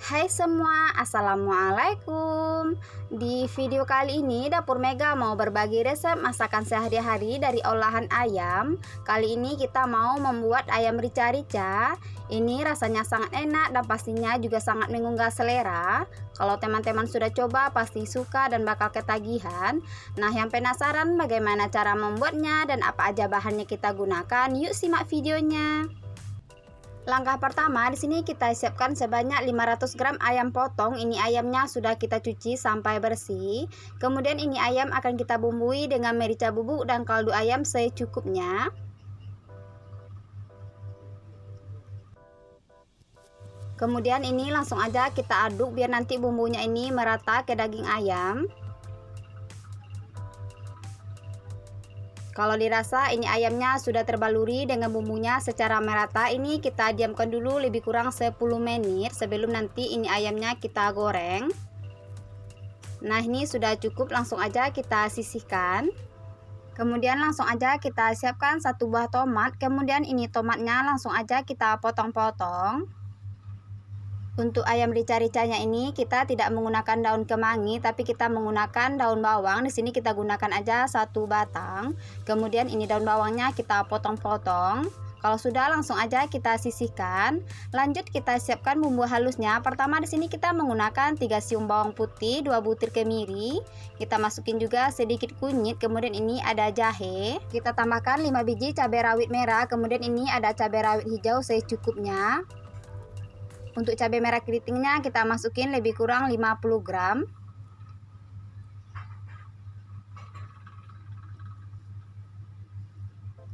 Hai semua, assalamualaikum. Di video kali ini Dapur Mega mau berbagi resep masakan sehari-hari dari olahan ayam. Kali ini kita mau membuat ayam rica-rica. Ini rasanya sangat enak dan pastinya juga sangat menggugah selera. Kalau teman-teman sudah coba pasti suka dan bakal ketagihan. Nah, yang penasaran bagaimana cara membuatnya dan apa aja bahannya kita gunakan, yuk simak videonya. Langkah pertama, di sini kita siapkan sebanyak 500 gram ayam potong. Ini ayamnya sudah kita cuci sampai bersih. Kemudian ini ayam akan kita bumbui dengan merica bubuk dan kaldu ayam secukupnya. Kemudian ini langsung aja kita aduk biar nanti bumbunya ini merata ke daging ayam. Kalau dirasa ini ayamnya sudah terbaluri dengan bumbunya secara merata, ini kita diamkan dulu lebih kurang 10 menit sebelum nanti ini ayamnya kita goreng. Nah, ini sudah cukup, langsung aja kita sisihkan. Kemudian langsung aja kita siapkan satu buah tomat. Kemudian ini tomatnya langsung aja kita potong-potong. Untuk ayam rica-ricanya ini kita tidak menggunakan daun kemangi, tapi kita menggunakan daun bawang. Di sini kita gunakan aja satu batang. Kemudian ini daun bawangnya kita potong-potong. Kalau sudah langsung aja kita sisihkan. Lanjut kita siapkan bumbu halusnya. Pertama di sini kita menggunakan 3 siung bawang putih, 2 butir kemiri. Kita masukin juga sedikit kunyit. Kemudian ini ada jahe. Kita tambahkan 5 biji cabai rawit merah. Kemudian ini ada cabai rawit hijau secukupnya. Untuk cabai merah keritingnya kita masukin lebih kurang 50 gram.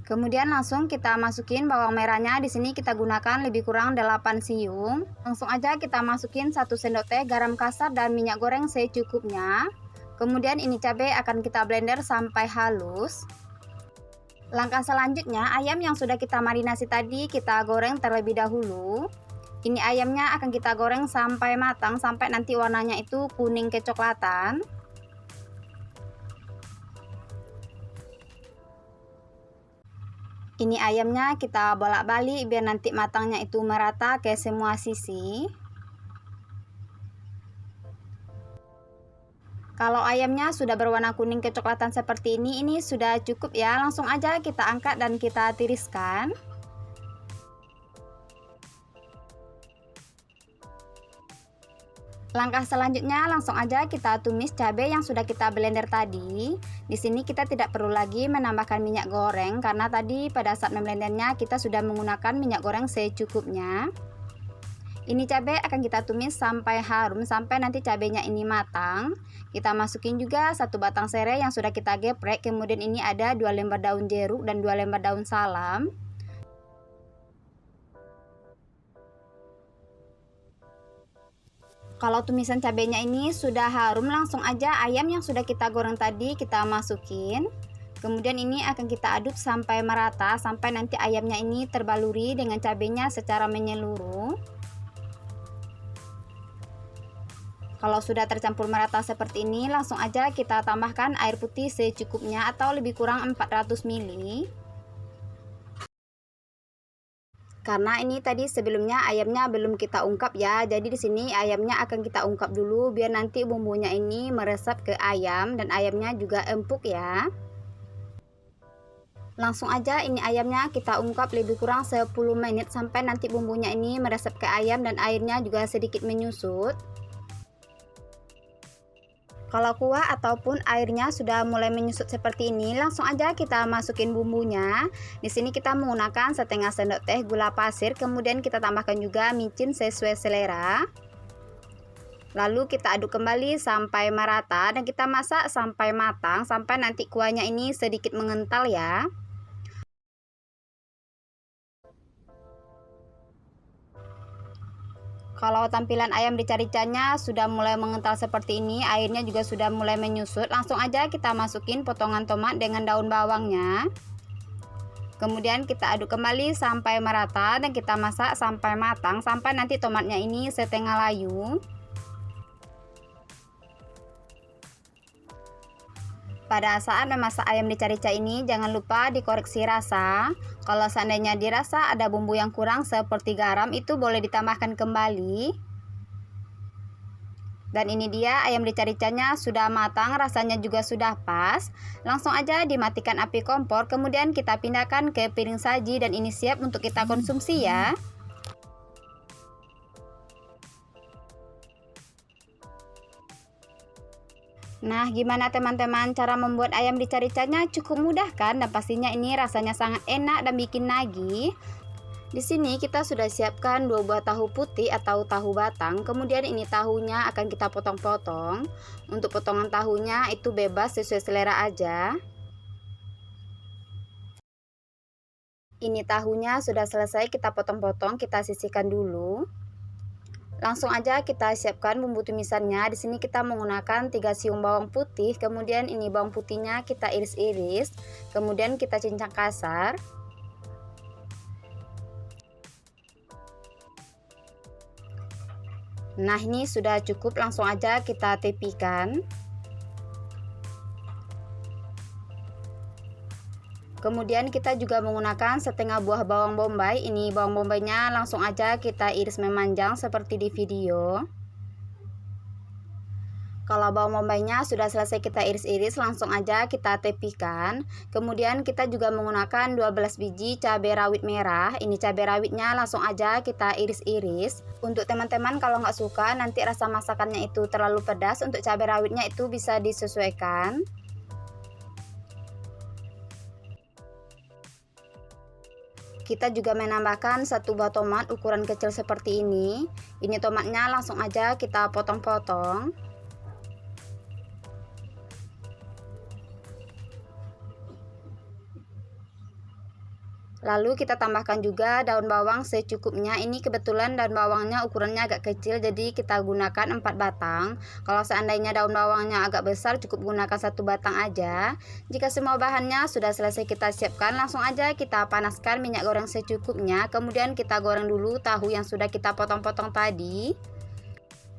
Kemudian langsung kita masukin bawang merahnya. Di sini kita gunakan lebih kurang 8 siung. Langsung aja kita masukin 1 sendok teh garam kasar dan minyak goreng secukupnya. Kemudian ini cabai akan kita blender sampai halus. Langkah selanjutnya, ayam yang sudah kita marinasi tadi kita goreng terlebih dahulu. Ini ayamnya akan kita goreng sampai matang, sampai nanti warnanya itu kuning kecoklatan. Ini ayamnya kita bolak-balik biar nanti matangnya itu merata ke semua sisi. Kalau ayamnya sudah berwarna kuning kecoklatan seperti ini sudah cukup ya. Langsung aja kita angkat dan kita tiriskan. Langkah selanjutnya langsung aja kita tumis cabai yang sudah kita blender tadi. Di sini kita tidak perlu lagi menambahkan minyak goreng karena tadi pada saat memblendernya kita sudah menggunakan minyak goreng secukupnya. Ini cabai akan kita tumis sampai harum, sampai nanti cabainya ini matang. Kita masukin juga 1 batang serai yang sudah kita geprek. Kemudian ini ada 2 lembar daun jeruk dan 2 lembar daun salam. Kalau tumisan cabenya ini sudah harum, langsung aja ayam yang sudah kita goreng tadi kita masukin. Kemudian ini akan kita aduk sampai merata, sampai nanti ayamnya ini terbaluri dengan cabenya secara menyeluruh. Kalau sudah tercampur merata seperti ini, langsung aja kita tambahkan air putih secukupnya atau lebih kurang 400 ml. Karena ini tadi sebelumnya ayamnya belum kita ungkap ya. Jadi di sini ayamnya akan kita ungkap dulu biar nanti bumbunya ini meresap ke ayam dan ayamnya juga empuk ya. Langsung aja ini ayamnya kita ungkap lebih kurang 10 menit sampai nanti bumbunya ini meresap ke ayam dan airnya juga sedikit menyusut. Kalau kuah ataupun airnya sudah mulai menyusut seperti ini, langsung aja kita masukin bumbunya. Di sini kita menggunakan setengah sendok teh gula pasir, kemudian kita tambahkan juga micin sesuai selera. Lalu kita aduk kembali sampai merata dan kita masak sampai matang, sampai nanti kuahnya ini sedikit mengental ya. Kalau tampilan ayam rica-ricanya sudah mulai mengental seperti ini, airnya juga sudah mulai menyusut, langsung aja kita masukin potongan tomat dengan daun bawangnya. Kemudian kita aduk kembali sampai merata dan kita masak sampai matang, sampai nanti tomatnya ini setengah layu. Pada saat memasak ayam rica-rica ini jangan lupa dikoreksi rasa. Kalau seandainya dirasa ada bumbu yang kurang seperti garam, itu boleh ditambahkan kembali. Dan ini dia ayam rica-ricanya sudah matang, rasanya juga sudah pas. Langsung aja dimatikan api kompor, kemudian kita pindahkan ke piring saji dan ini siap untuk kita konsumsi ya. Nah, gimana teman-teman cara membuat ayam rica-ricanya? Cukup mudah kan? Dan pastinya ini rasanya sangat enak dan bikin nagih. Di sini kita sudah siapkan 2 buah tahu putih atau tahu batang. Kemudian ini tahunya akan kita potong-potong. Untuk potongan tahunya itu bebas sesuai selera aja. Ini tahunya sudah selesai kita potong-potong, kita sisihkan dulu. Langsung aja kita siapkan bumbu tumisannya. Di sini kita menggunakan 3 siung bawang putih, kemudian ini bawang putihnya kita iris-iris, kemudian kita cincang kasar. Nah, ini sudah cukup, langsung aja kita tepikan. Kemudian kita juga menggunakan setengah buah bawang bombay. Ini bawang bombaynya langsung aja kita iris memanjang seperti di video. Kalau bawang bombaynya sudah selesai kita iris-iris, langsung aja kita tepikan. Kemudian kita juga menggunakan 12 biji cabai rawit merah. Ini cabai rawitnya langsung aja kita iris-iris. Untuk teman-teman kalau nggak suka nanti rasa masakannya itu terlalu pedas, untuk cabai rawitnya itu bisa disesuaikan. Kita juga menambahkan 1 buah tomat ukuran kecil seperti ini. Ini tomatnya langsung aja kita potong-potong. Lalu kita tambahkan juga daun bawang secukupnya. Ini kebetulan daun bawangnya ukurannya agak kecil, jadi kita gunakan 4 batang. Kalau seandainya daun bawangnya agak besar, cukup gunakan 1 batang aja. Jika semua bahannya sudah selesai kita siapkan, langsung aja kita panaskan minyak goreng secukupnya. Kemudian kita goreng dulu tahu yang sudah kita potong-potong tadi.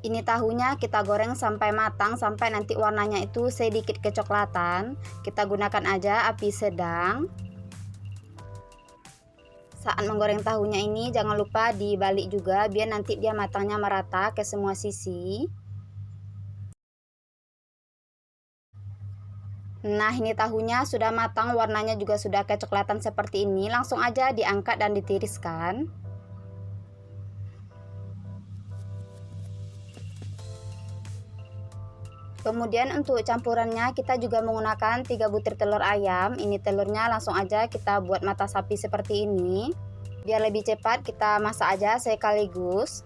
Ini tahunya kita goreng sampai matang, sampai nanti warnanya itu sedikit kecoklatan. Kita gunakan aja api sedang. Saat menggoreng tahunya ini jangan lupa dibalik juga biar nanti dia matangnya merata ke semua sisi. Nah, ini tahunya sudah matang, warnanya juga sudah kecoklatan seperti ini. Langsung aja diangkat dan ditiriskan. Kemudian untuk campurannya kita juga menggunakan 3 butir telur ayam. Ini telurnya langsung aja kita buat mata sapi seperti ini. Biar lebih cepat kita masak aja sekaligus.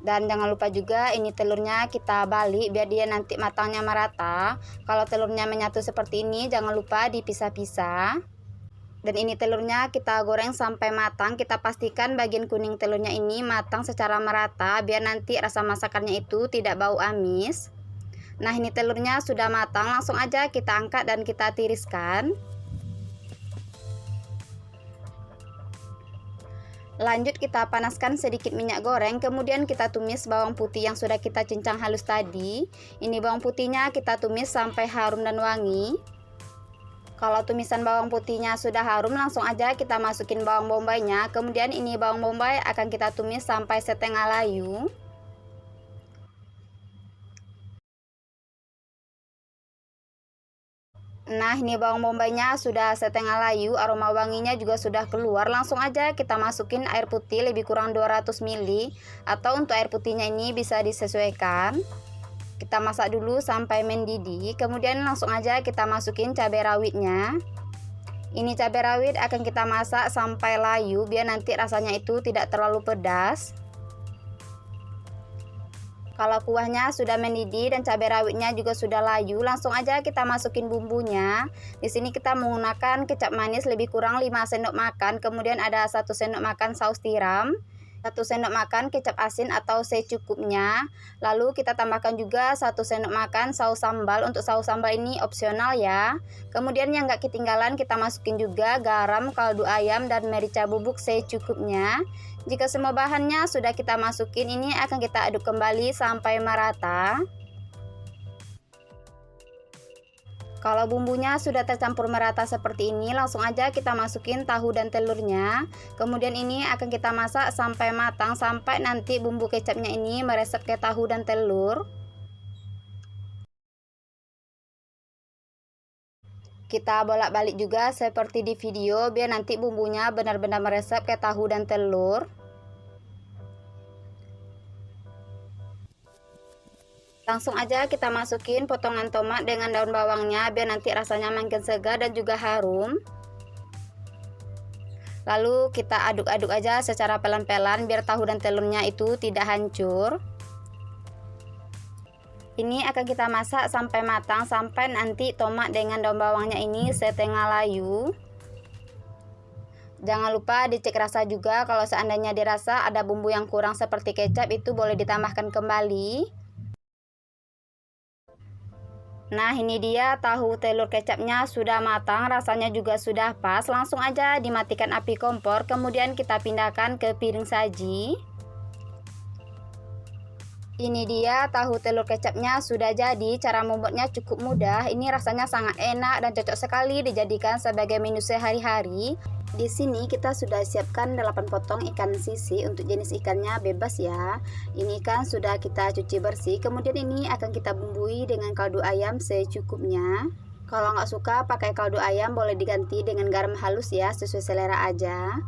Dan jangan lupa juga ini telurnya kita balik biar dia nanti matangnya merata. Kalau telurnya menyatu seperti ini jangan lupa dipisah-pisah. Dan ini telurnya kita goreng sampai matang. Kita pastikan bagian kuning telurnya ini matang secara merata biar nanti rasa masakannya itu tidak bau amis. Nah, ini telurnya sudah matang, langsung aja kita angkat dan kita tiriskan. Lanjut kita panaskan sedikit minyak goreng, kemudian kita tumis bawang putih yang sudah kita cincang halus tadi. Ini bawang putihnya kita tumis sampai harum dan wangi. Kalau tumisan bawang putihnya sudah harum, langsung aja kita masukin bawang bombaynya. Kemudian ini bawang bombay akan kita tumis sampai setengah layu. Nah, ini bawang bombaynya sudah setengah layu, aroma wanginya juga sudah keluar. Langsung aja kita masukin air putih lebih kurang 200 ml, atau untuk air putihnya ini bisa disesuaikan. Kita masak dulu sampai mendidih, kemudian langsung aja kita masukin cabai rawitnya. Ini cabai rawit akan kita masak sampai layu biar nanti rasanya itu tidak terlalu pedas. Kalau kuahnya sudah mendidih dan cabai rawitnya juga sudah layu, langsung aja kita masukin bumbunya. Di sini kita menggunakan kecap manis lebih kurang 5 sendok makan, kemudian ada 1 sendok makan saus tiram, 1 sendok makan kecap asin atau secukupnya. Lalu kita tambahkan juga 1 sendok makan saus sambal. Untuk saus sambal ini opsional ya. Kemudian yang nggak ketinggalan kita masukin juga garam, kaldu ayam, dan merica bubuk secukupnya. Jika semua bahannya sudah kita masukin, ini akan kita aduk kembali sampai merata. Kalau bumbunya sudah tercampur merata seperti ini, langsung aja kita masukin tahu dan telurnya. Kemudian ini akan kita masak sampai matang, sampai nanti bumbu kecapnya ini meresap ke tahu dan telur. Kita bolak-balik juga seperti di video, biar nanti bumbunya benar-benar meresap ke tahu dan telur. Langsung aja kita masukin potongan tomat dengan daun bawangnya, biar nanti rasanya makin segar dan juga harum. Lalu kita aduk-aduk aja secara pelan-pelan biar tahu dan telurnya itu tidak hancur. Ini akan kita masak sampai matang, sampai nanti tomat dengan daun bawangnya ini setengah layu. Jangan lupa dicek rasa juga, kalau seandainya dirasa ada bumbu yang kurang seperti kecap, itu boleh ditambahkan kembali. Nah, ini dia tahu telur kecapnya sudah matang, rasanya juga sudah pas. Langsung aja dimatikan api kompor, kemudian kita pindahkan ke piring saji. Ini dia tahu telur kecapnya sudah jadi. Cara membuatnya cukup mudah. Ini rasanya sangat enak dan cocok sekali dijadikan sebagai menu sehari-hari. Di sini kita sudah siapkan 8 potong ikan sisi. Untuk jenis ikannya bebas ya. Ini ikan sudah kita cuci bersih. Kemudian ini akan kita bumbui dengan kaldu ayam secukupnya. Kalau nggak suka pakai kaldu ayam, boleh diganti dengan garam halus ya, sesuai selera aja.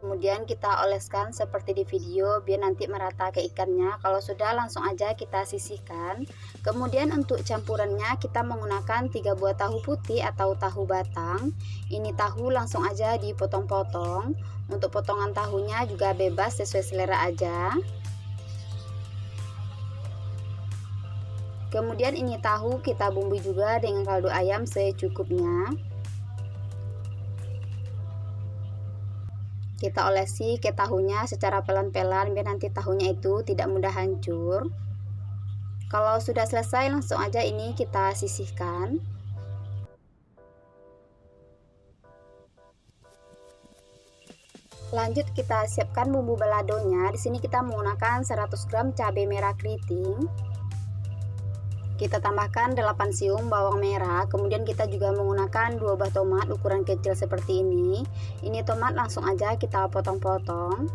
Kemudian kita oleskan seperti di video biar nanti merata ke ikannya. Kalau sudah, langsung aja kita sisihkan. Kemudian untuk campurannya kita menggunakan 3 buah tahu putih atau tahu batang. Ini tahu langsung aja dipotong-potong. Untuk potongan tahunya juga bebas sesuai selera aja. Kemudian ini tahu kita bumbui juga dengan kaldu ayam secukupnya. Kita olesi ke tahunya secara pelan-pelan biar nanti tahunya itu tidak mudah hancur. Kalau sudah selesai, langsung aja ini kita sisihkan. Lanjut kita siapkan bumbu baladonya. Di sini kita menggunakan 100 gram cabai merah keriting. Kita tambahkan 8 siung bawang merah. Kemudian kita juga menggunakan 2 buah tomat ukuran kecil seperti ini. Ini tomat langsung aja kita potong-potong.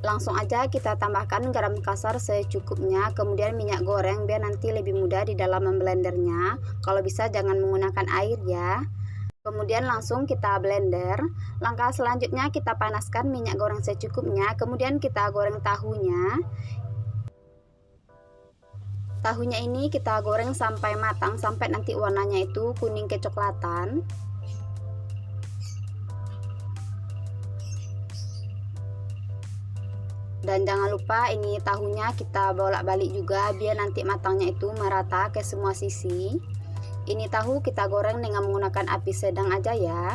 Langsung aja kita tambahkan garam kasar secukupnya. Kemudian minyak goreng biar nanti lebih mudah di dalam memblendernya. Kalau bisa jangan menggunakan air ya. Kemudian langsung kita blender. Langkah selanjutnya kita panaskan minyak goreng secukupnya. Kemudian kita goreng tahunya. Tahunya ini kita goreng sampai matang, sampai nanti warnanya itu kuning kecoklatan. Dan jangan lupa ini tahunya kita bolak-balik juga biar nanti matangnya itu merata ke semua sisi. Ini tahu kita goreng dengan menggunakan api sedang aja ya.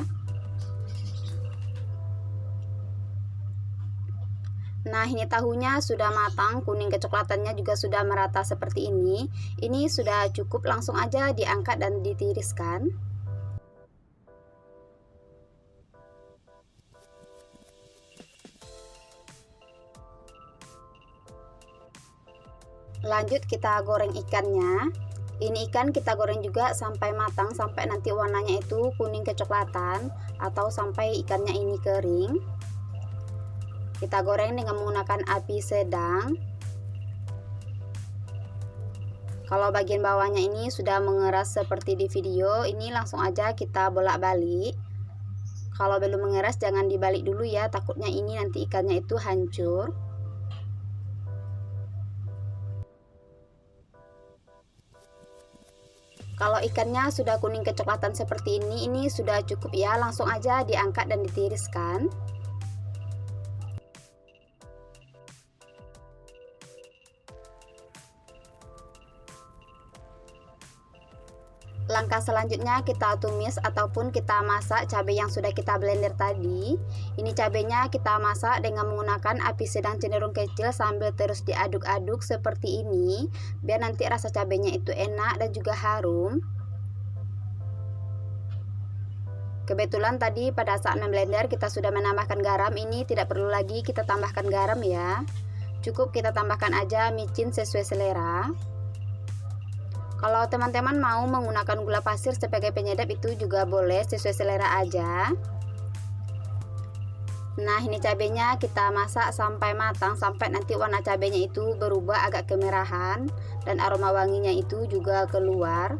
Nah, ini tahunya sudah matang, kuning kecoklatannya juga sudah merata seperti ini. Ini sudah cukup, langsung aja diangkat dan ditiriskan. Lanjut kita goreng ikannya. Ini ikan kita goreng juga sampai matang, sampai nanti warnanya itu kuning kecoklatan atau sampai ikannya ini kering. Kita goreng dengan menggunakan api sedang. Kalau bagian bawahnya ini sudah mengeras seperti di video, ini langsung aja kita bolak-balik. Kalau belum mengeras jangan dibalik dulu ya, takutnya ini nanti ikannya itu hancur. Kalau ikannya sudah kuning kecoklatan seperti ini sudah cukup ya, langsung aja diangkat dan ditiriskan. Langkah selanjutnya kita tumis ataupun kita masak cabai yang sudah kita blender tadi. Ini cabainya kita masak dengan menggunakan api sedang cenderung kecil sambil terus diaduk-aduk seperti ini, biar nanti rasa cabainya itu enak dan juga harum. Kebetulan tadi pada saat memblender kita sudah menambahkan garam, ini tidak perlu lagi kita tambahkan garam ya. Cukup kita tambahkan aja micin sesuai selera. Kalau teman-teman mau menggunakan gula pasir sebagai penyedap itu juga boleh, sesuai selera aja. Nah, ini cabenya kita masak sampai matang, sampai nanti warna cabenya itu berubah agak kemerahan dan aroma wanginya itu juga keluar.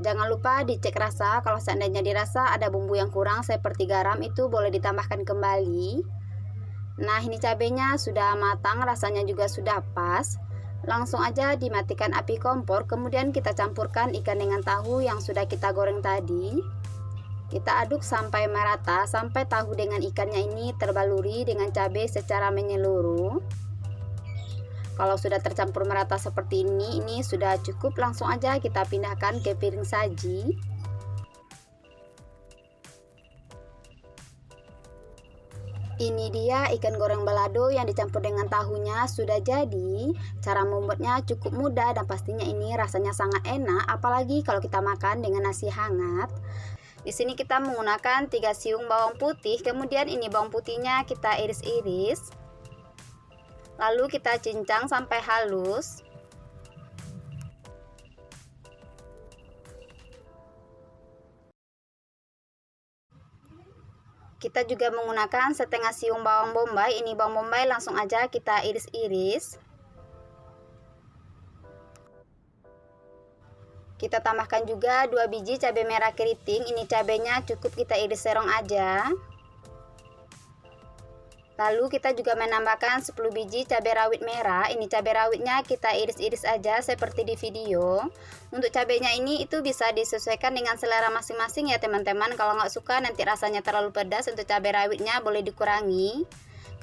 Jangan lupa dicek rasa, kalau seandainya dirasa ada bumbu yang kurang seperti garam itu boleh ditambahkan kembali. Nah, ini cabenya sudah matang, rasanya juga sudah pas. Langsung aja dimatikan api kompor, kemudian kita campurkan ikan dengan tahu yang sudah kita goreng tadi. Kita aduk sampai merata, sampai tahu dengan ikannya ini terbaluri dengan cabai secara menyeluruh. Kalau sudah tercampur merata seperti ini sudah cukup. Langsung aja kita pindahkan ke piring saji. Ini dia ikan goreng balado yang dicampur dengan tahunya sudah jadi. Cara membuatnya cukup mudah dan pastinya ini rasanya sangat enak, apalagi kalau kita makan dengan nasi hangat. Di sini kita menggunakan 3 siung bawang putih, kemudian ini bawang putihnya kita iris-iris. Lalu kita cincang sampai halus. Kita juga menggunakan setengah siung bawang bombay, ini bawang bombay langsung aja kita iris-iris. Kita tambahkan juga 2 biji cabai merah keriting, ini cabainya cukup kita iris serong aja. Lalu kita juga menambahkan 10 biji cabai rawit merah, ini cabai rawitnya kita iris-iris aja seperti di video. Untuk cabainya ini itu bisa disesuaikan dengan selera masing-masing ya teman-teman. Kalau nggak suka nanti rasanya terlalu pedas, untuk cabai rawitnya boleh dikurangi.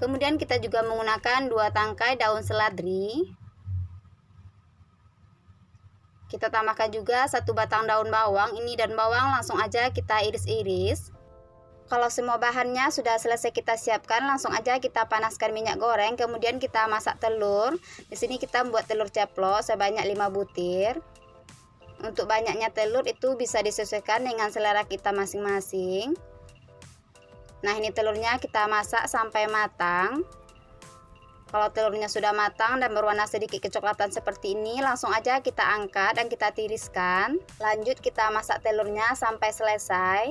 Kemudian kita juga menggunakan 2 tangkai daun seledri. Kita tambahkan juga 1 batang daun bawang, ini daun bawang langsung aja kita iris-iris. Kalau semua bahannya sudah selesai kita siapkan, langsung aja kita panaskan minyak goreng, kemudian kita masak telur. Di sini kita membuat telur ceplok sebanyak 5 butir. Untuk banyaknya telur itu bisa disesuaikan dengan selera kita masing-masing. Nah, ini telurnya kita masak sampai matang. Kalau telurnya sudah matang dan berwarna sedikit kecoklatan seperti ini, langsung aja kita angkat dan kita tiriskan. Lanjut kita masak telurnya sampai selesai.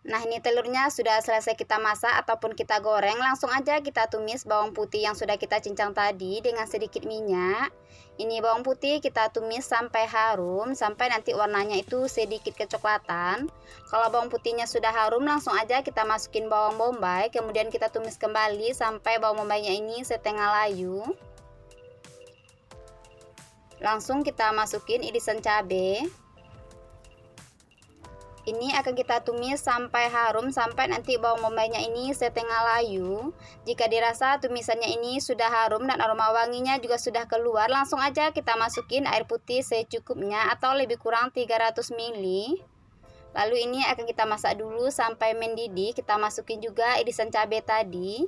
Nah, ini telurnya sudah selesai kita masak ataupun kita goreng. Langsung aja kita tumis bawang putih yang sudah kita cincang tadi dengan sedikit minyak. Ini bawang putih kita tumis sampai harum, sampai nanti warnanya itu sedikit kecoklatan. Kalau bawang putihnya sudah harum, langsung aja kita masukin bawang bombay, kemudian kita tumis kembali sampai bawang bombaynya ini setengah layu. Langsung kita masukin irisan cabai. Ini akan kita tumis sampai harum, sampai nanti bawang bombaynya ini setengah layu. Jika dirasa tumisannya ini sudah harum dan aroma wanginya juga sudah keluar, langsung aja kita masukin air putih secukupnya atau lebih kurang 300 ml. Lalu ini akan kita masak dulu sampai mendidih. Kita masukin juga irisan cabai tadi.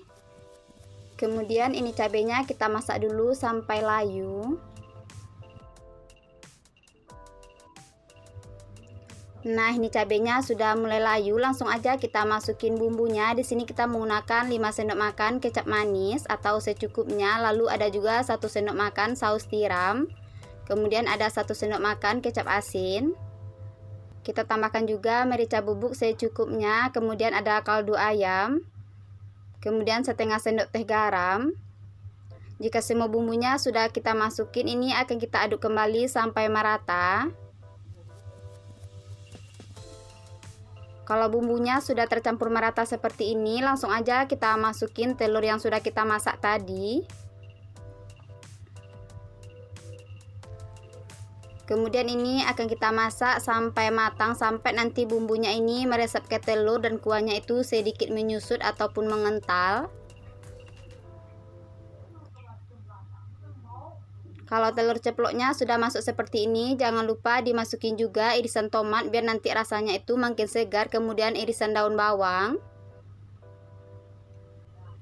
Kemudian ini cabainya kita masak dulu sampai layu. Nah, ini cabenya sudah mulai layu, langsung aja kita masukin bumbunya. Di sini kita menggunakan 5 sendok makan kecap manis atau secukupnya, lalu ada juga 1 sendok makan saus tiram. Kemudian ada 1 sendok makan kecap asin. Kita tambahkan juga merica bubuk secukupnya, kemudian ada kaldu ayam. Kemudian setengah sendok teh garam. Jika semua bumbunya sudah kita masukin, ini akan kita aduk kembali sampai merata. Kalau bumbunya sudah tercampur merata seperti ini, langsung aja kita masukin telur yang sudah kita masak tadi. Kemudian ini akan kita masak sampai matang, sampai nanti bumbunya ini meresap ke telur dan kuahnya itu sedikit menyusut ataupun mengental. Kalau telur ceploknya sudah masuk seperti ini, jangan lupa dimasukin juga irisan tomat biar nanti rasanya itu makin segar, kemudian irisan daun bawang.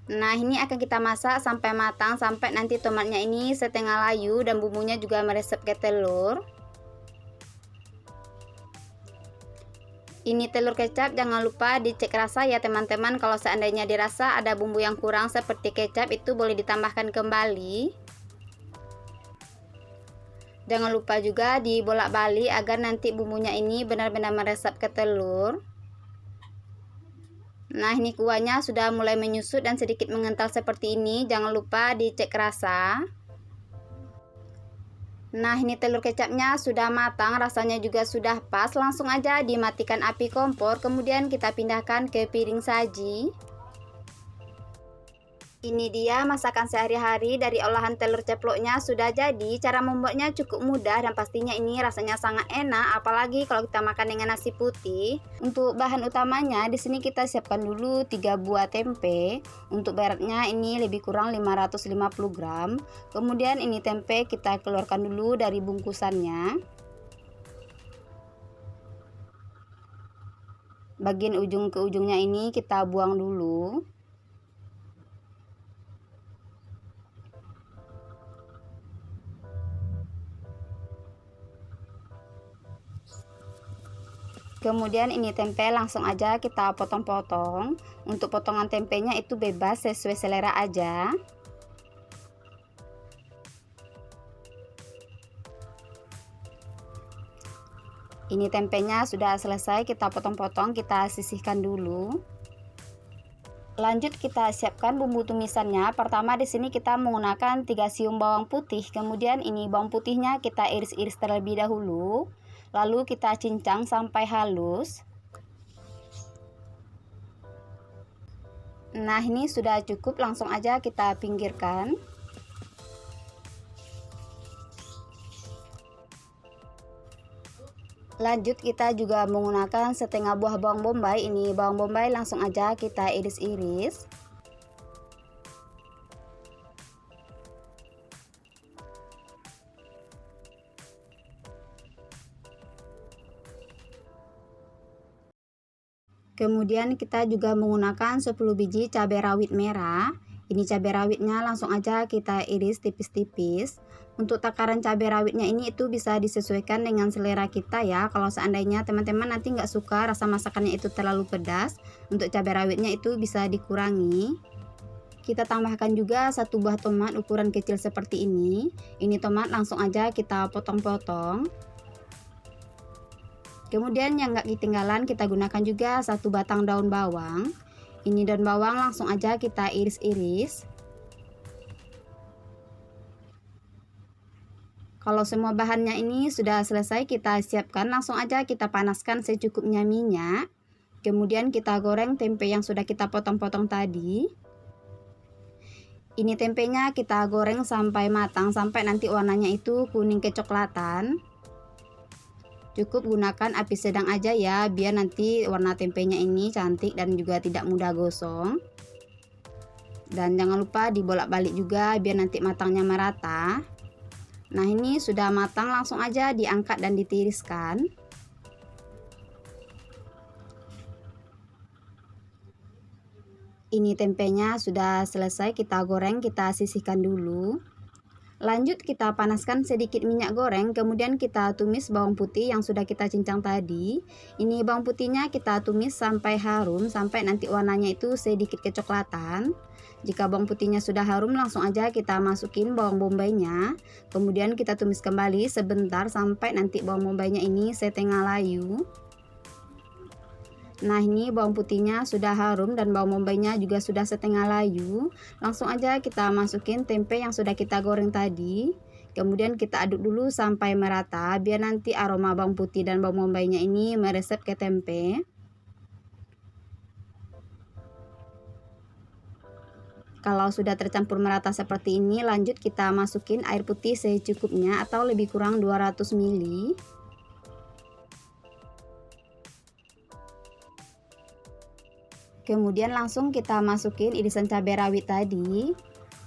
Nah, ini akan kita masak sampai matang, sampai nanti tomatnya ini setengah layu dan bumbunya juga meresap ke telur. Ini telur kecap jangan lupa dicek rasa ya teman-teman. Kalau seandainya dirasa ada bumbu yang kurang seperti kecap, itu boleh ditambahkan kembali. Jangan lupa juga dibolak-balik agar nanti bumbunya ini benar-benar meresap ke telur. Nah, ini kuahnya sudah mulai menyusut dan sedikit mengental seperti ini. Jangan lupa dicek rasa. Nah, ini telur kecapnya sudah matang, rasanya juga sudah pas. Langsung aja dimatikan api kompor, kemudian kita pindahkan ke piring saji. Ini dia masakan sehari-hari dari olahan telur ceploknya sudah jadi. Cara membuatnya cukup mudah dan pastinya ini rasanya sangat enak, apalagi kalau kita makan dengan nasi putih. Untuk bahan utamanya di sini kita siapkan dulu 3 buah tempe. Untuk beratnya ini lebih kurang 550 gram. Kemudian ini tempe kita keluarkan dulu dari bungkusannya. Bagian ujung ke ujungnya ini kita buang dulu. Kemudian ini tempe langsung aja kita potong-potong. Untuk potongan tempenya itu bebas sesuai selera aja. Ini tempenya sudah selesai kita potong-potong, kita sisihkan dulu. Lanjut kita siapkan bumbu tumisannya. Pertama di sini kita menggunakan 3 siung bawang putih. Kemudian ini bawang putihnya kita iris-iris terlebih dahulu. Lalu kita cincang sampai halus. Nah, ini sudah cukup, langsung aja kita pinggirkan. Lanjut kita juga menggunakan setengah buah bawang bombay. Ini bawang bombay langsung aja kita iris-iris. Kemudian kita juga menggunakan 10 biji cabai rawit merah. Ini cabai rawitnya langsung aja kita iris tipis-tipis. Untuk takaran cabai rawitnya ini itu bisa disesuaikan dengan selera kita ya. Kalau seandainya teman-teman nanti nggak suka rasa masakannya itu terlalu pedas, untuk cabai rawitnya itu bisa dikurangi. Kita tambahkan juga 1 buah tomat ukuran kecil seperti ini. Ini tomat langsung aja kita potong-potong. Kemudian yang nggak ketinggalan kita gunakan juga 1 batang daun bawang. Ini daun bawang langsung aja kita iris-iris. Kalau semua bahannya ini sudah selesai kita siapkan, langsung aja kita panaskan secukupnya minyak. Kemudian kita goreng tempe yang sudah kita potong-potong tadi. Ini tempenya kita goreng sampai matang, sampai nanti warnanya itu kuning kecoklatan. Cukup gunakan api sedang aja ya, biar nanti warna tempenya ini cantik dan juga tidak mudah gosong. Dan jangan lupa dibolak-balik juga biar nanti matangnya merata. Nah, ini sudah matang, langsung aja diangkat dan ditiriskan. Ini tempenya sudah selesai kita goreng, kita sisihkan dulu. Lanjut kita panaskan sedikit minyak goreng, kemudian kita tumis bawang putih yang sudah kita cincang tadi. Ini bawang putihnya kita tumis sampai harum, sampai nanti warnanya itu sedikit kecoklatan. Jika bawang putihnya sudah harum, langsung aja kita masukin bawang bombaynya. Kemudian kita tumis kembali sebentar sampai nanti bawang bombaynya ini setengah layu. Nah, ini bawang putihnya sudah harum dan bawang bombaynya juga sudah setengah layu. Langsung aja kita masukin tempe yang sudah kita goreng tadi. Kemudian kita aduk dulu sampai merata biar nanti aroma bawang putih dan bawang bombaynya ini meresap ke tempe. Kalau sudah tercampur merata seperti ini, lanjut kita masukin air putih secukupnya atau lebih kurang 200 ml. Kemudian langsung kita masukin irisan cabai rawit tadi.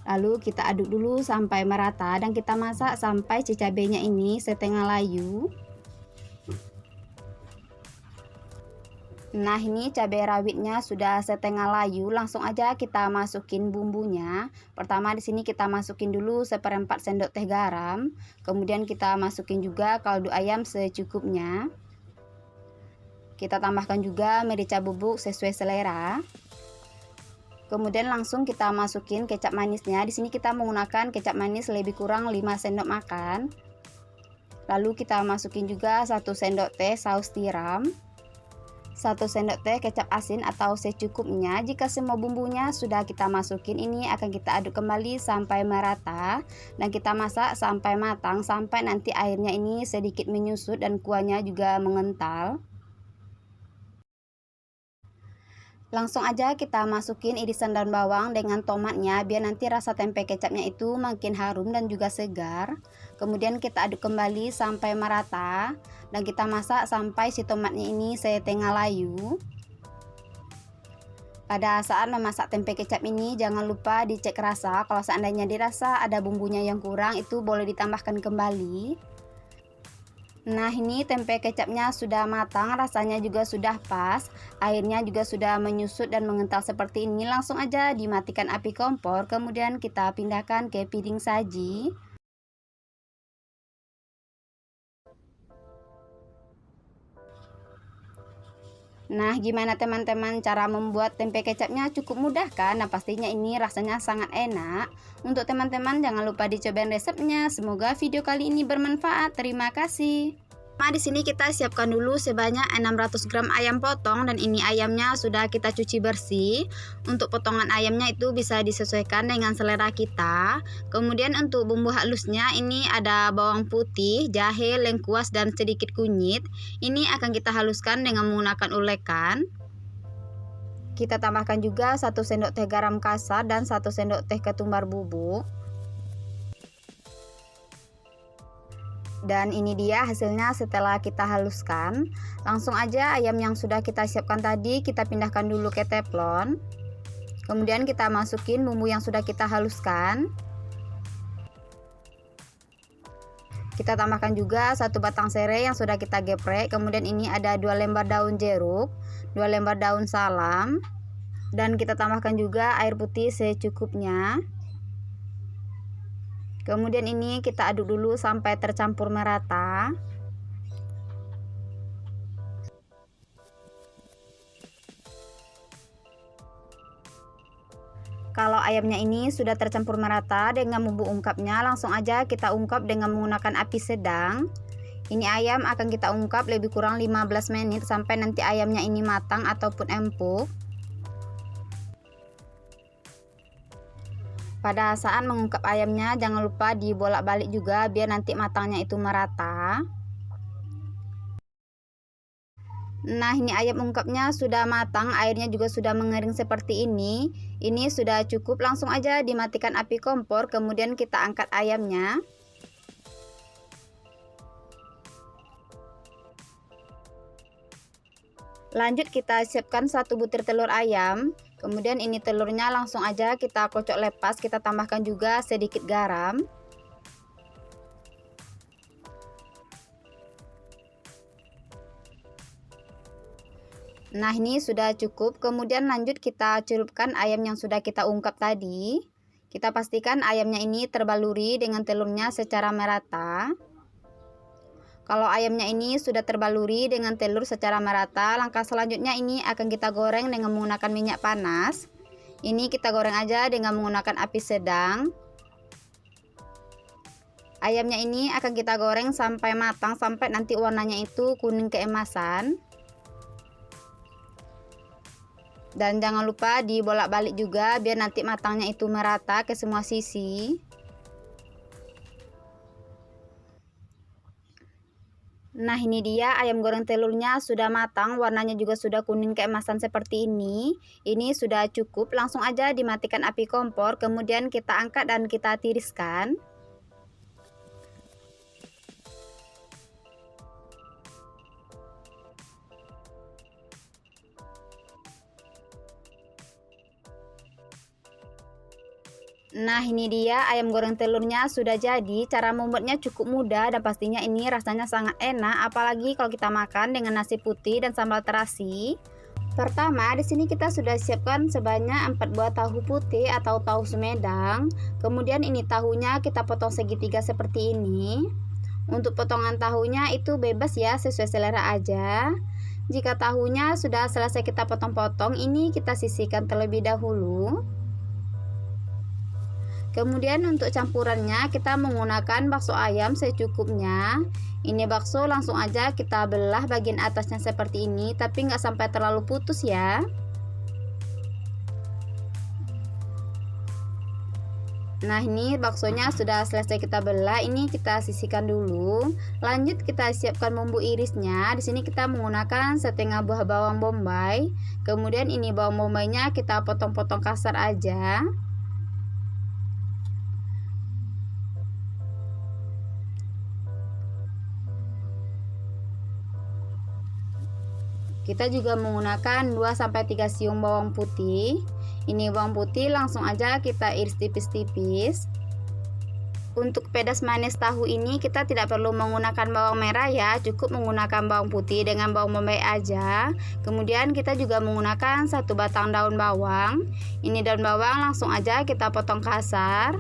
Lalu kita aduk dulu sampai merata dan kita masak sampai si cabainya ini setengah layu. Nah, ini cabai rawitnya sudah setengah layu, langsung aja kita masukin bumbunya. Pertama di sini kita masukin dulu 1/4 sendok teh garam. Kemudian kita masukin juga kaldu ayam secukupnya. Kita tambahkan juga merica bubuk sesuai selera. Kemudian langsung kita masukin kecap manisnya. Di sini kita menggunakan kecap manis lebih kurang 5 sendok makan. Lalu kita masukin juga 1 sendok teh saus tiram, 1 sendok teh kecap asin atau secukupnya. Jika semua bumbunya sudah kita masukin, ini akan kita aduk kembali sampai merata dan kita masak sampai matang, sampai nanti airnya ini sedikit menyusut dan kuahnya juga mengental. Langsung aja kita masukin irisan daun bawang dengan tomatnya biar nanti rasa tempe kecapnya itu makin harum dan juga segar. Kemudian kita aduk kembali sampai merata dan kita masak sampai si tomatnya ini setengah layu. Pada saat memasak tempe kecap ini jangan lupa dicek rasa. Kalau seandainya dirasa ada bumbunya yang kurang, itu boleh ditambahkan kembali. Nah, ini tempe kecapnya sudah matang, rasanya juga sudah pas, airnya juga sudah menyusut dan mengental seperti ini. Langsung aja dimatikan api kompor, kemudian kita pindahkan ke piring saji. Nah, gimana teman-teman cara membuat tempe kecapnya? Cukup mudah kan? Nah, pastinya ini rasanya sangat enak. Untuk teman-teman jangan lupa dicobain resepnya. Semoga video kali ini bermanfaat. Terima kasih. Nah, di sini kita siapkan dulu sebanyak 600 gram ayam potong dan ini ayamnya sudah kita cuci bersih. Untuk potongan ayamnya itu bisa disesuaikan dengan selera kita. Kemudian untuk bumbu halusnya ini ada bawang putih, jahe, lengkuas dan sedikit kunyit. Ini akan kita haluskan dengan menggunakan ulekan. Kita tambahkan juga 1 sendok teh garam kasar dan 1 sendok teh ketumbar bubuk. Dan ini dia hasilnya setelah kita haluskan. Langsung aja ayam yang sudah kita siapkan tadi kita pindahkan dulu ke teflon. Kemudian kita masukin bumbu yang sudah kita haluskan. Kita tambahkan juga 1 batang serai yang sudah kita geprek. Kemudian ini ada 2 lembar daun jeruk, 2 lembar daun salam. Dan kita tambahkan juga air putih secukupnya. Kemudian ini kita aduk dulu sampai tercampur merata. Kalau ayamnya ini sudah tercampur merata dengan bumbu ungkapnya, langsung aja kita ungkap dengan menggunakan api sedang. Ini ayam akan kita ungkap lebih kurang 15 menit sampai nanti ayamnya ini matang ataupun empuk. Pada saat mengungkap ayamnya jangan lupa dibolak-balik juga biar nanti matangnya itu merata. Nah, ini ayam ungkapnya sudah matang, airnya juga sudah mengering seperti ini. Ini sudah cukup, langsung aja dimatikan api kompor, kemudian kita angkat ayamnya. Lanjut kita siapkan 1 butir telur ayam. Kemudian ini telurnya langsung aja kita kocok lepas, kita tambahkan juga sedikit garam. Nah, ini sudah cukup. Kemudian lanjut kita celupkan ayam yang sudah kita ungkap tadi. Kita pastikan ayamnya ini terbaluri dengan telurnya secara merata. Kalau ayamnya ini sudah terbaluri dengan telur secara merata, langkah selanjutnya ini akan kita goreng dengan menggunakan minyak panas. Ini kita goreng aja dengan menggunakan api sedang. Ayamnya ini akan kita goreng sampai matang, sampai nanti warnanya itu kuning keemasan. Dan jangan lupa dibolak-balik juga biar nanti matangnya itu merata ke semua sisi. Nah, ini dia ayam goreng telurnya sudah matang, warnanya juga sudah kuning keemasan seperti ini. Ini sudah cukup, langsung aja dimatikan api kompor, kemudian kita angkat dan kita tiriskan. Nah, ini dia ayam goreng telurnya sudah jadi. Cara membuatnya cukup mudah dan pastinya ini rasanya sangat enak, apalagi kalau kita makan dengan nasi putih dan sambal terasi. Pertama, di sini kita sudah siapkan sebanyak 4 buah tahu putih atau tahu Sumedang. Kemudian ini tahunya kita potong segitiga seperti ini. Untuk potongan tahunya itu bebas ya, sesuai selera aja. Jika tahunya sudah selesai kita potong-potong, ini kita sisihkan terlebih dahulu. Kemudian untuk campurannya kita menggunakan bakso ayam secukupnya. Ini bakso langsung aja kita belah bagian atasnya seperti ini, tapi nggak sampai terlalu putus ya. Nah, ini baksonya sudah selesai kita belah. Ini kita sisihkan dulu. Lanjut kita siapkan bumbu irisnya. Di sini kita menggunakan setengah buah bawang bombay. Kemudian ini bawang bombaynya kita potong-potong kasar aja. Kita juga menggunakan 2-3 siung bawang putih. Ini bawang putih langsung aja kita iris tipis-tipis. Untuk pedas manis tahu ini kita tidak perlu menggunakan bawang merah ya, cukup menggunakan bawang putih dengan bawang bombay aja. Kemudian kita juga menggunakan 1 batang daun bawang. Ini daun bawang langsung aja kita potong kasar.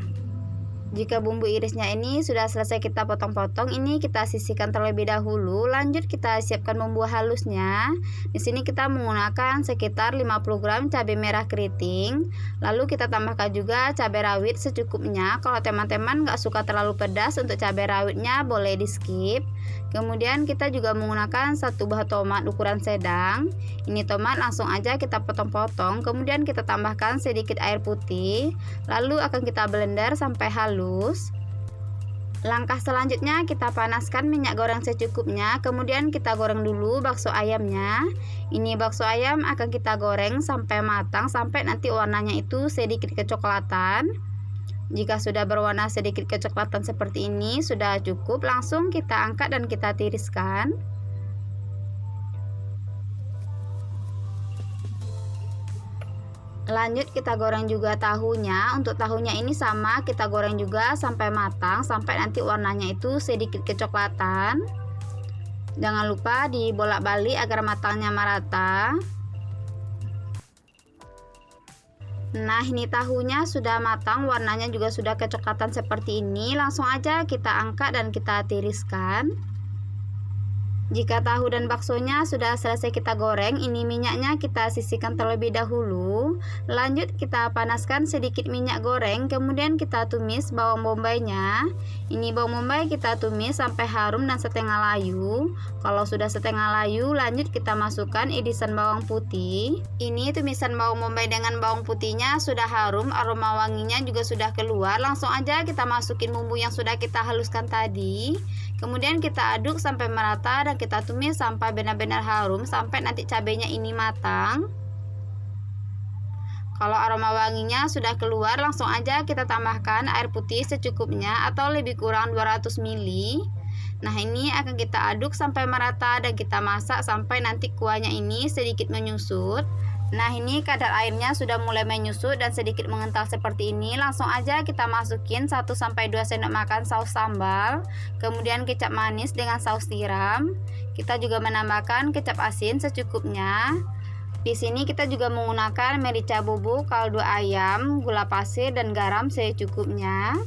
Jika bumbu irisnya ini sudah selesai kita potong-potong, ini kita sisihkan terlebih dahulu. Lanjut kita siapkan bumbu halusnya. Di sini kita menggunakan sekitar 50 gram cabai merah keriting. Lalu kita tambahkan juga cabai rawit secukupnya. Kalau teman-teman nggak suka terlalu pedas, untuk cabai rawitnya boleh di skip. Kemudian kita juga menggunakan 1 buah tomat ukuran sedang. Ini tomat langsung aja kita potong-potong. Kemudian kita tambahkan sedikit air putih. Lalu akan kita blender sampai halus. Langkah selanjutnya kita panaskan minyak goreng secukupnya. Kemudian kita goreng dulu bakso ayamnya. Ini bakso ayam akan kita goreng sampai matang, sampai nanti warnanya itu sedikit kecoklatan. Jika sudah berwarna sedikit kecoklatan seperti ini, sudah cukup. Langsung kita angkat dan kita tiriskan. Lanjut kita goreng juga tahunya. Untuk tahunya ini sama, kita goreng juga sampai matang, sampai nanti warnanya itu sedikit kecoklatan. Jangan lupa dibolak-balik agar matangnya merata. Nah, ini tahunya sudah matang, warnanya juga sudah kecoklatan seperti ini. Langsung aja kita angkat dan kita tiriskan. Jika tahu dan baksonya sudah selesai kita goreng, ini minyaknya kita sisihkan terlebih dahulu. Lanjut kita panaskan sedikit minyak goreng, kemudian kita tumis bawang bombaynya. Ini bawang bombay kita tumis sampai harum dan setengah layu. Kalau sudah setengah layu, lanjut kita masukkan irisan bawang putih. Ini tumisan bawang bombay dengan bawang putihnya sudah harum, aroma wanginya juga sudah keluar. Langsung aja kita masukin bumbu yang sudah kita haluskan tadi. Kemudian kita aduk sampai merata dan kita tumis sampai benar-benar harum, sampai nanti cabenya ini matang. Kalau aroma wanginya sudah keluar, langsung aja kita tambahkan air putih secukupnya atau lebih kurang 200 ml. Nah, ini akan kita aduk sampai merata dan kita masak sampai nanti kuahnya ini sedikit menyusut. Nah, ini kadar airnya sudah mulai menyusut dan sedikit mengental seperti ini. Langsung aja kita masukin 1-2 sendok makan saus sambal, kemudian kecap manis dengan saus tiram. Kita juga menambahkan kecap asin secukupnya. Di sini kita juga menggunakan merica bubuk, kaldu ayam, gula pasir dan garam secukupnya.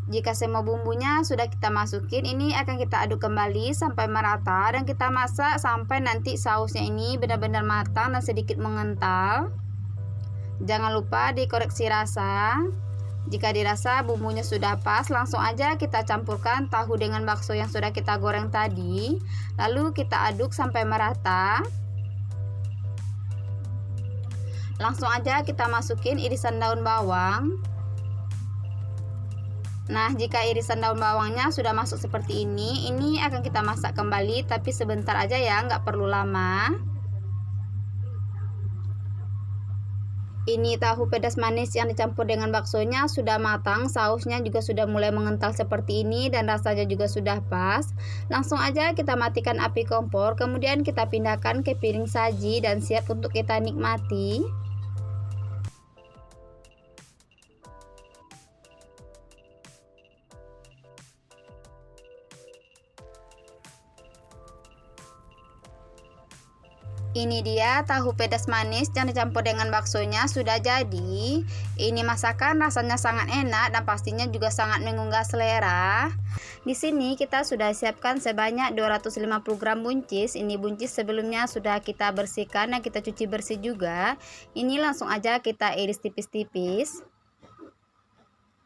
Jika semua bumbunya sudah kita masukin, ini akan kita aduk kembali sampai merata dan kita masak sampai nanti sausnya ini benar-benar matang dan sedikit mengental. Jangan lupa dikoreksi rasa. Jika dirasa bumbunya sudah pas, langsung aja kita campurkan tahu dengan bakso yang sudah kita goreng tadi. Lalu kita aduk sampai merata. Langsung aja kita masukin irisan daun bawang. Nah, jika irisan daun bawangnya sudah masuk seperti ini akan kita masak kembali, tapi sebentar aja ya, nggak perlu lama. Ini tahu pedas manis yang dicampur dengan baksonya sudah matang, sausnya juga sudah mulai mengental seperti ini dan rasanya juga sudah pas. Langsung aja kita matikan api kompor, kemudian kita pindahkan ke piring saji dan siap untuk kita nikmati. Ini dia tahu pedas manis yang dicampur dengan baksonya sudah jadi. Ini masakan rasanya sangat enak dan pastinya juga sangat menggugah selera. Di sini kita sudah siapkan sebanyak 250 gram buncis. Ini buncis sebelumnya sudah kita bersihkan dan kita cuci bersih juga. Ini langsung aja kita iris tipis-tipis.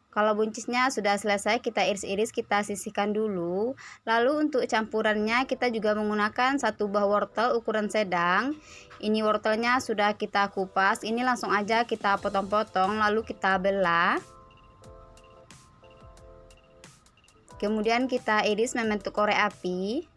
Kalau buncisnya sudah selesai kita iris-iris, kita sisihkan dulu. Lalu untuk campurannya kita juga menggunakan 1 buah wortel ukuran sedang. Ini wortelnya sudah kita kupas, ini langsung aja kita potong-potong lalu kita belah. Kemudian kita iris membentuk korek api.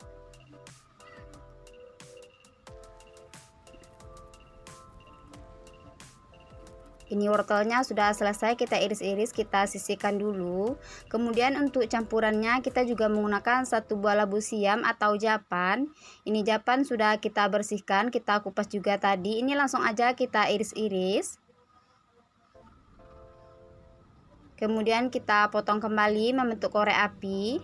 Ini wortelnya sudah selesai kita iris-iris, kita sisihkan dulu. Kemudian untuk campurannya kita juga menggunakan 1 buah labu siam atau japan. Ini japan sudah kita bersihkan, kita kupas juga tadi. Ini langsung aja kita iris-iris. Kemudian kita potong kembali membentuk korek api.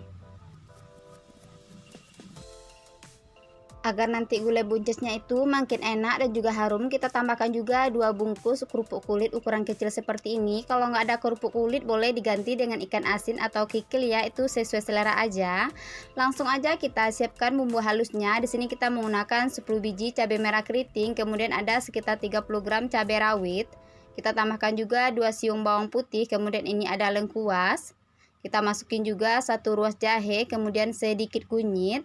Agar nanti gulai buncisnya itu makin enak dan juga harum, kita tambahkan juga 2 bungkus kerupuk kulit ukuran kecil seperti ini. Kalau nggak ada kerupuk kulit boleh diganti dengan ikan asin atau kikil ya, itu sesuai selera aja. Langsung aja kita siapkan bumbu halusnya. Di sini kita menggunakan 10 biji cabai merah keriting, kemudian ada sekitar 30 gram cabai rawit. Kita tambahkan juga 2 siung bawang putih, kemudian ini ada lengkuas. Kita masukin juga 1 ruas jahe, kemudian sedikit kunyit,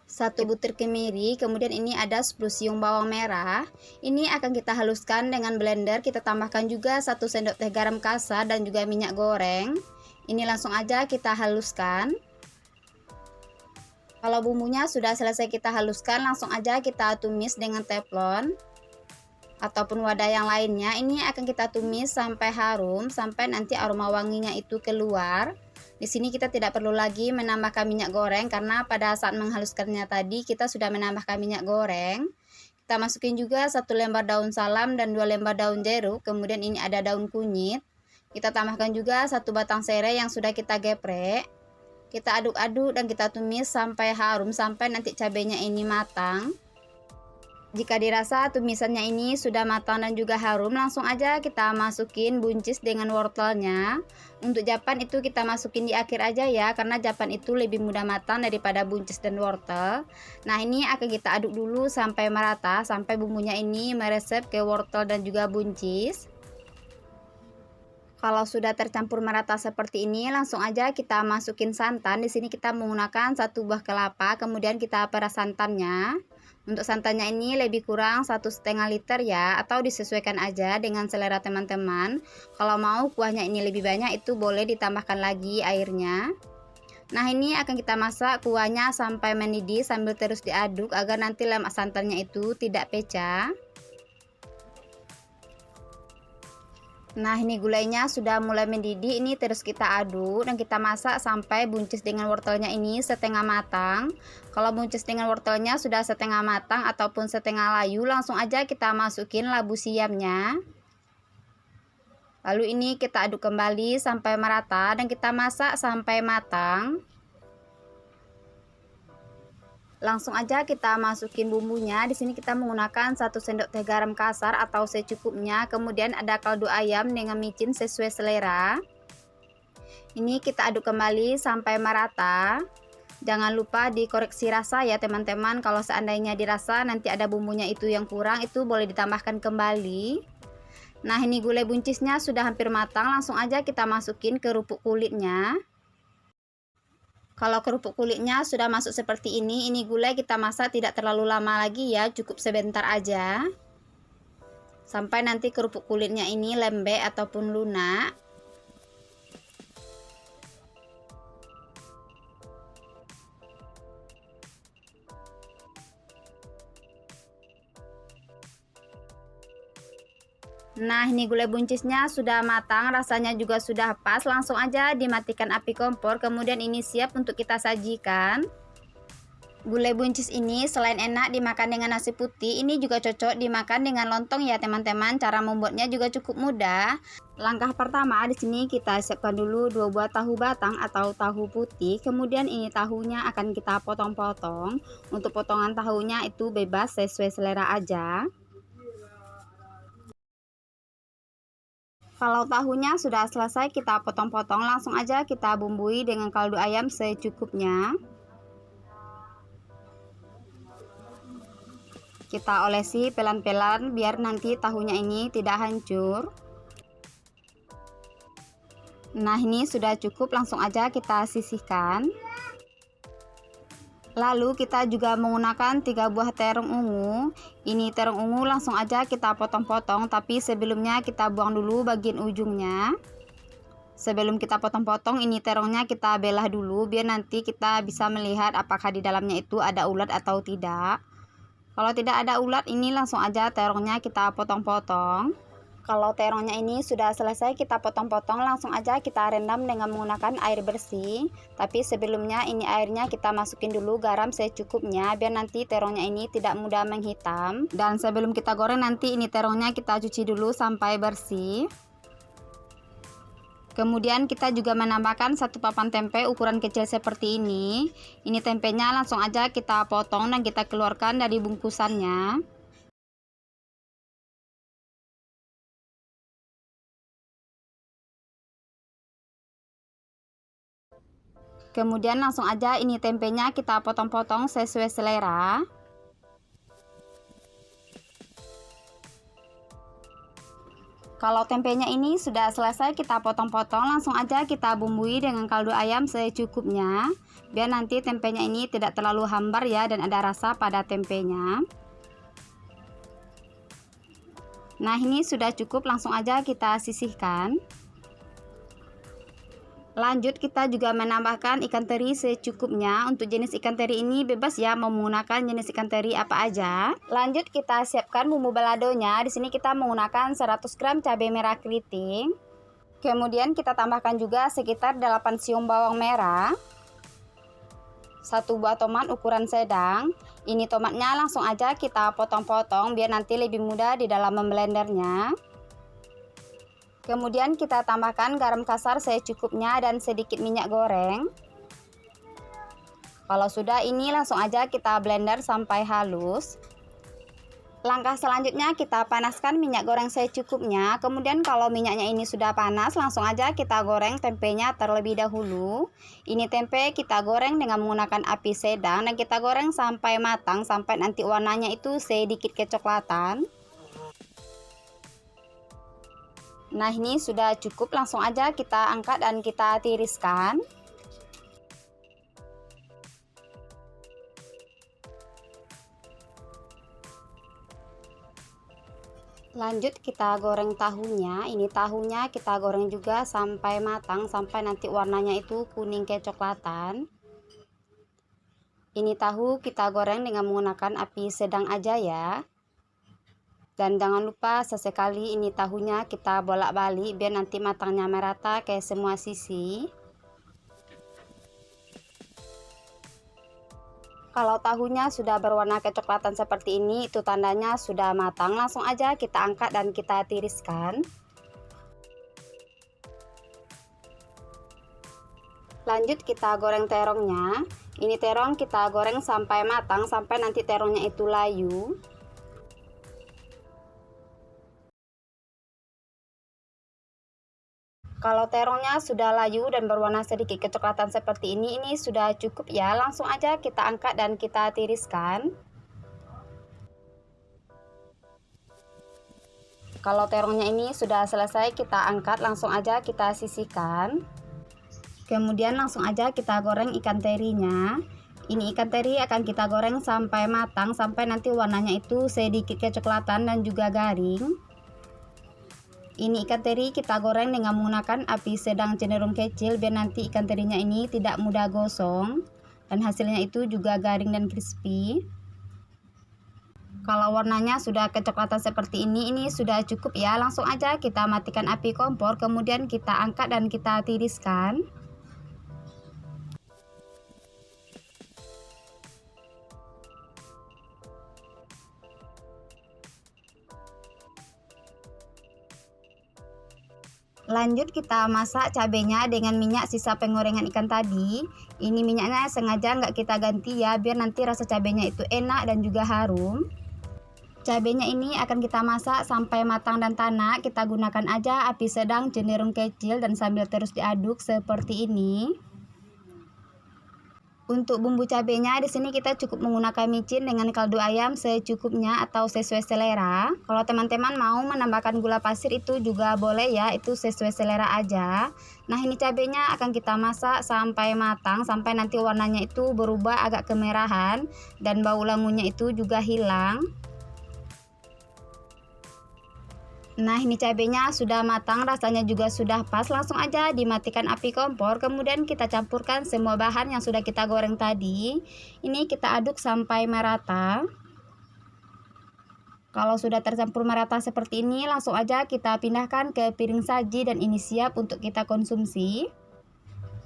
1 butir kemiri, kemudian ini ada 10 siung bawang merah. Ini akan kita haluskan dengan blender. Kita tambahkan juga 1 sendok teh garam kasar dan juga minyak goreng. Ini langsung aja kita haluskan. Kalau bumbunya sudah selesai kita haluskan, langsung aja kita tumis dengan teflon ataupun wadah yang lainnya. Ini akan kita tumis sampai harum, sampai nanti aroma wanginya itu keluar. Di sini kita tidak perlu lagi menambahkan minyak goreng karena pada saat menghaluskannya tadi kita sudah menambahkan minyak goreng. Kita masukin juga 1 lembar daun salam dan 2 lembar daun jeruk, kemudian ini ada daun kunyit. Kita tambahkan juga 1 batang serai yang sudah kita geprek. Kita aduk-aduk dan kita tumis sampai harum, sampai nanti cabenya ini matang. Jika dirasa tumisannya ini sudah matang dan juga harum, langsung aja kita masukin buncis dengan wortelnya. Untuk japan itu kita masukin di akhir aja ya, karena japan itu lebih mudah matang daripada buncis dan wortel. Nah, ini akan kita aduk dulu sampai merata, sampai bumbunya ini meresep ke wortel dan juga buncis. Kalau sudah tercampur merata seperti ini, langsung aja kita masukin santan. Di sini kita menggunakan 1 buah kelapa, kemudian kita peras santannya. Untuk santannya ini lebih kurang 1,5 liter ya, atau disesuaikan aja dengan selera teman-teman. Kalau mau kuahnya ini lebih banyak, itu boleh ditambahkan lagi airnya. Nah, ini akan kita masak kuahnya sampai mendidih sambil terus diaduk agar nanti lemak santannya itu tidak pecah. Nah, ini gulainya sudah mulai mendidih, ini terus kita aduk dan kita masak sampai buncis dengan wortelnya ini setengah matang. Kalau buncis dengan wortelnya sudah setengah matang ataupun setengah layu, langsung aja kita masukin labu siamnya. Lalu ini kita aduk kembali sampai merata dan kita masak sampai matang. Langsung aja kita masukin bumbunya. Di sini kita menggunakan 1 sendok teh garam kasar atau secukupnya. Kemudian ada kaldu ayam dengan micin sesuai selera. Ini kita aduk kembali sampai merata. Jangan lupa dikoreksi rasa ya teman-teman. Kalau seandainya dirasa nanti ada bumbunya itu yang kurang, itu boleh ditambahkan kembali. Nah, ini gulai buncisnya sudah hampir matang. Langsung aja kita masukin kerupuk kulitnya. Kalau kerupuk kulitnya sudah masuk seperti ini gulai kita masak tidak terlalu lama lagi ya, cukup sebentar aja. Sampai nanti kerupuk kulitnya ini lembek ataupun lunak. Nah, ini gulai buncisnya sudah matang, rasanya juga sudah pas. Langsung aja dimatikan api kompor, kemudian ini siap untuk kita sajikan. Gulai buncis ini selain enak dimakan dengan nasi putih, ini juga cocok dimakan dengan lontong ya teman-teman. Cara membuatnya juga cukup mudah. Langkah pertama di sini kita siapkan dulu 2 buah tahu batang atau tahu putih. Kemudian ini tahunya akan kita potong-potong. Untuk potongan tahunya itu bebas sesuai selera aja. Kalau tahunya sudah selesai kita potong-potong, langsung aja kita bumbui dengan kaldu ayam secukupnya. Kita olesi pelan-pelan biar nanti tahunya ini tidak hancur. Nah, ini sudah cukup, langsung aja kita sisihkan. Lalu kita juga menggunakan 3 buah terong ungu. Ini terong ungu langsung aja kita potong-potong, tapi sebelumnya kita buang dulu bagian ujungnya. Sebelum kita potong-potong, ini terongnya kita belah dulu biar nanti kita bisa melihat apakah di dalamnya itu ada ulat atau tidak. Kalau tidak ada ulat, ini langsung aja terongnya kita potong-potong. Kalau terongnya ini sudah selesai kita potong-potong, langsung aja kita rendam dengan menggunakan air bersih. Tapi sebelumnya ini airnya kita masukin dulu garam secukupnya biar nanti terongnya ini tidak mudah menghitam. Dan sebelum kita goreng nanti ini terongnya kita cuci dulu sampai bersih. Kemudian kita juga menambahkan 1 papan tempe ukuran kecil seperti ini. Ini tempenya langsung aja kita potong dan kita keluarkan dari bungkusannya. Kemudian langsung aja ini tempenya kita potong-potong sesuai selera. Kalau tempenya ini sudah selesai kita potong-potong, langsung aja kita bumbui dengan kaldu ayam secukupnya. Biar nanti tempenya ini tidak terlalu hambar ya dan ada rasa pada tempenya. Nah, ini sudah cukup, langsung aja kita sisihkan. Lanjut kita juga menambahkan ikan teri secukupnya. Untuk jenis ikan teri ini bebas ya mau menggunakan jenis ikan teri apa aja. Lanjut kita siapkan bumbu baladonya. Di sini kita menggunakan 100 gram cabai merah keriting. Kemudian kita tambahkan juga sekitar 8 siung bawang merah. 1 buah tomat ukuran sedang. Ini tomatnya langsung aja kita potong-potong biar nanti lebih mudah di dalam memblendernya. Kemudian kita tambahkan garam kasar secukupnya dan sedikit minyak goreng. Kalau sudah, ini langsung aja kita blender sampai halus. Langkah selanjutnya kita panaskan minyak goreng secukupnya. Kemudian kalau minyaknya ini sudah panas, langsung aja kita goreng tempenya terlebih dahulu. Ini tempe kita goreng dengan menggunakan api sedang dan kita goreng sampai matang, sampai nanti warnanya itu sedikit kecoklatan. Nah, ini sudah cukup, langsung aja kita angkat dan kita tiriskan. Lanjut kita goreng tahunya. Ini tahunya kita goreng juga sampai matang, sampai nanti warnanya itu kuning kecoklatan. Ini tahu kita goreng dengan menggunakan api sedang aja ya. Dan jangan lupa sesekali ini tahunya kita bolak-balik biar nanti matangnya merata ke semua sisi. Kalau tahunya sudah berwarna kecoklatan seperti ini, itu tandanya sudah matang. Langsung aja kita angkat dan kita tiriskan. Lanjut kita goreng terongnya. Ini terong kita goreng sampai matang, sampai nanti terongnya itu layu. Kalau terongnya sudah layu dan berwarna sedikit kecoklatan seperti ini sudah cukup ya. Langsung aja kita angkat dan kita tiriskan. Kalau terongnya ini sudah selesai kita angkat, langsung aja kita sisihkan. Kemudian langsung aja kita goreng ikan terinya. Ini ikan teri akan kita goreng sampai matang, sampai nanti warnanya itu sedikit kecoklatan dan juga garing. Ini ikan teri kita goreng dengan menggunakan api sedang cenderung kecil biar nanti ikan terinya ini tidak mudah gosong dan hasilnya itu juga garing dan crispy. Kalau warnanya sudah kecoklatan seperti ini sudah cukup ya. Langsung aja kita matikan api kompor, kemudian kita angkat dan kita tiriskan. Lanjut kita masak cabenya dengan minyak sisa penggorengan ikan tadi. Ini minyaknya sengaja nggak kita ganti ya, biar nanti rasa cabenya itu enak dan juga harum. Cabenya ini akan kita masak sampai matang dan tanak. Kita gunakan aja api sedang cenderung kecil dan sambil terus diaduk seperti ini. Untuk bumbu cabenya di sini kita cukup menggunakan micin dengan kaldu ayam secukupnya atau sesuai selera. Kalau teman-teman mau menambahkan gula pasir itu juga boleh ya, itu sesuai selera aja. Nah, ini cabenya akan kita masak sampai matang, sampai nanti warnanya itu berubah agak kemerahan dan bau langunya itu juga hilang. Nah, ini cabenya sudah matang, rasanya juga sudah pas. Langsung aja dimatikan api kompor. Kemudian kita campurkan semua bahan yang sudah kita goreng tadi. Ini kita aduk sampai merata. Kalau sudah tercampur merata seperti ini, langsung aja kita pindahkan ke piring saji dan ini siap untuk kita konsumsi.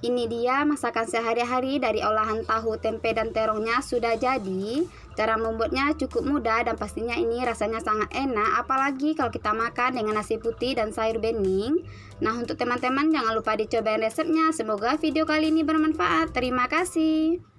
Ini dia masakan sehari-hari dari olahan tahu, tempe, dan terongnya sudah jadi. Cara membuatnya cukup mudah dan pastinya ini rasanya sangat enak, apalagi kalau kita makan dengan nasi putih dan sayur bening. Nah, untuk teman-teman jangan lupa dicobain resepnya. Semoga video kali ini bermanfaat. Terima kasih.